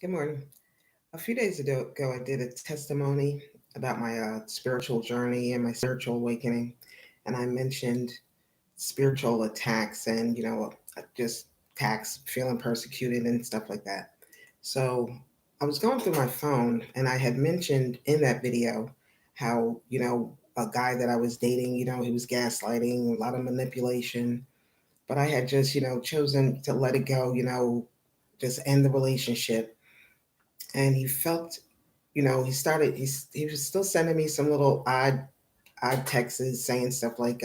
Good morning. A few days ago, I did a testimony about my spiritual journey and my spiritual awakening, and I mentioned spiritual attacks and just attacks, feeling persecuted and stuff like that. So I was going through my phone, and I had mentioned in that video how a guy that I was dating, he was gaslighting, a lot of manipulation, but I had just chosen to let it go, just end the relationship. And he felt, he was still sending me some little odd texts saying stuff like,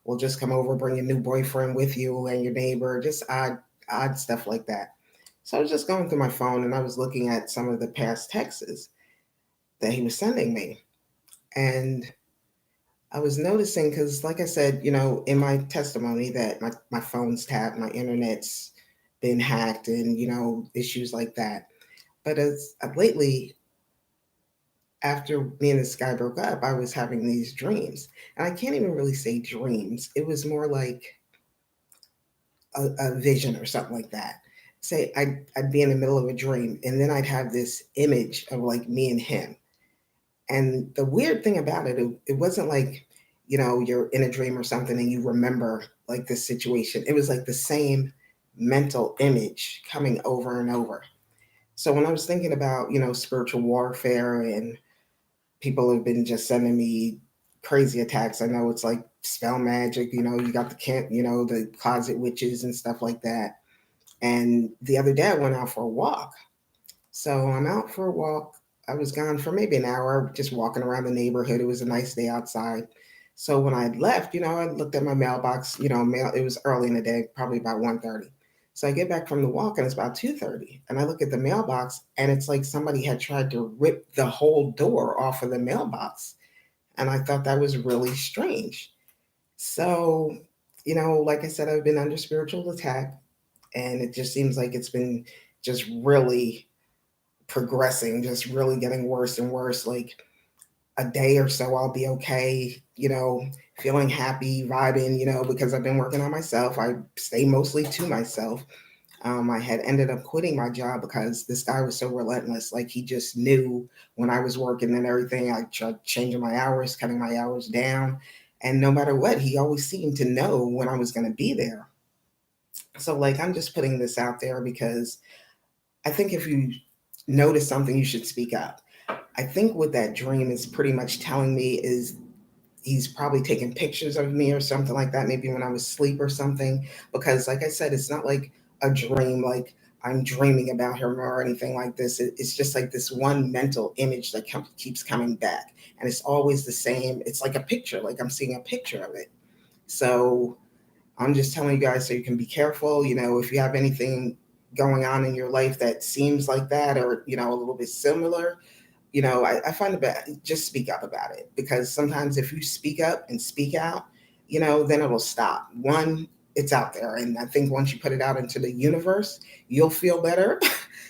well, just come over, bring your new boyfriend with you and your neighbor, just odd stuff like that. So I was just going through my phone, and I was looking at some of the past texts that he was sending me. And I was noticing, because like I said, in my testimony, that my phone's tapped, my internet's been hacked, and issues like that. But as lately, after me and this guy broke up, I was having these dreams. And I can't even really say dreams. It was more like a vision or something like that. Say I'd be in the middle of a dream, and then I'd have this image of like me and him. And the weird thing about it wasn't like, you're in a dream or something and you remember like this situation. It was like the same mental image coming over and over. So when I was thinking about, spiritual warfare, and people have been just sending me crazy attacks. I know it's like spell magic, you got the camp, the closet witches and stuff like that. And the other day I went out for a walk. So I'm out for a walk. I was gone for maybe an hour, just walking around the neighborhood. It was a nice day outside. So when I left, I looked at my mailbox, mail, it was early in the day, probably about 1:30. So I get back from the walk, and it's about 2:30. And I look at the mailbox, and it's like somebody had tried to rip the whole door off of the mailbox. And I thought that was really strange. So, like I said, I've been under spiritual attack, and it just seems like it's been just really progressing, just really getting worse and worse. Like a day or so, I'll be okay, feeling happy, vibing, because I've been working on myself. I stay mostly to myself. I had ended up quitting my job because this guy was so relentless. Like, he just knew when I was working and everything. I tried changing my hours, cutting my hours down. And no matter what, he always seemed to know when I was going to be there. So, like, I'm just putting this out there because I think if you notice something, you should speak up. I think what that dream is pretty much telling me is he's probably taking pictures of me or something like that, maybe when I was asleep or something. Because, like I said, it's not like a dream, like I'm dreaming about him or anything like this. It's just like this one mental image that keeps coming back. And it's always the same. It's like a picture, like I'm seeing a picture of it. So I'm just telling you guys so you can be careful. If you have anything going on in your life that seems like that, or, a little bit similar, I find it bad. Just speak up about it, because sometimes if you speak up and speak out, then it'll stop. One, it's out there. And I think once you put it out into the universe, you'll feel better.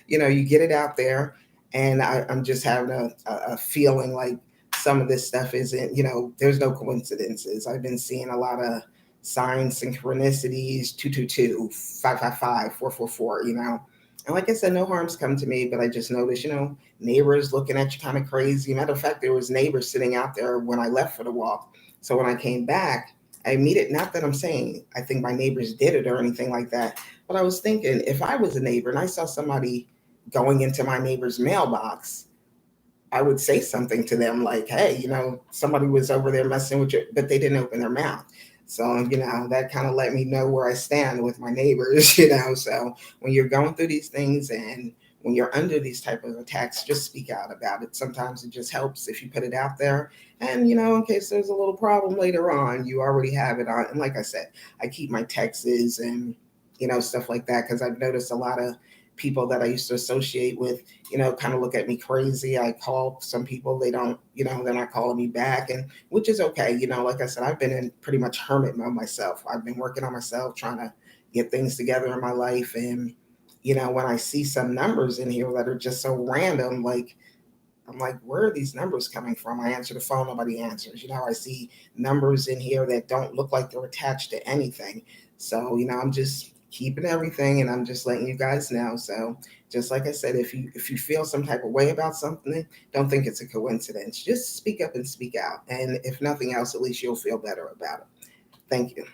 You get it out there. And I'm just having a feeling like some of this stuff isn't, there's no coincidences. I've been seeing a lot of signs, synchronicities, 222, 555, 444, And like I said, no harm's come to me, but I just noticed, neighbors looking at you kind of crazy. Matter of fact, there was neighbors sitting out there when I left for the walk. So when I came back, I immediately, not that I'm saying I think my neighbors did it or anything like that, but I was thinking, if I was a neighbor and I saw somebody going into my neighbor's mailbox, I would say something to them like, hey, somebody was over there messing with you, but they didn't open their mouth. So, that kind of let me know where I stand with my neighbors, So when you're going through these things, and when you're under these type of attacks, just speak out about it. Sometimes it just helps if you put it out there. And, in case there's a little problem later on, you already have it on. And like I said, I keep my texts and, stuff like that, because I've noticed a lot of people that I used to associate with, kind of look at me crazy. I call some people, they don't, they're not calling me back, and which is okay. Like I said, I've been in pretty much hermit mode myself. I've been working on myself, trying to get things together in my life. And, when I see some numbers in here that are just so random, like, I'm like, where are these numbers coming from? I answer the phone, nobody answers. I see numbers in here that don't look like they're attached to anything. So, I'm just keeping everything, and I'm just letting you guys know. So just like I said, if you feel some type of way about something, don't think it's a coincidence. Just speak up and speak out. And if nothing else, at least you'll feel better about it. Thank you.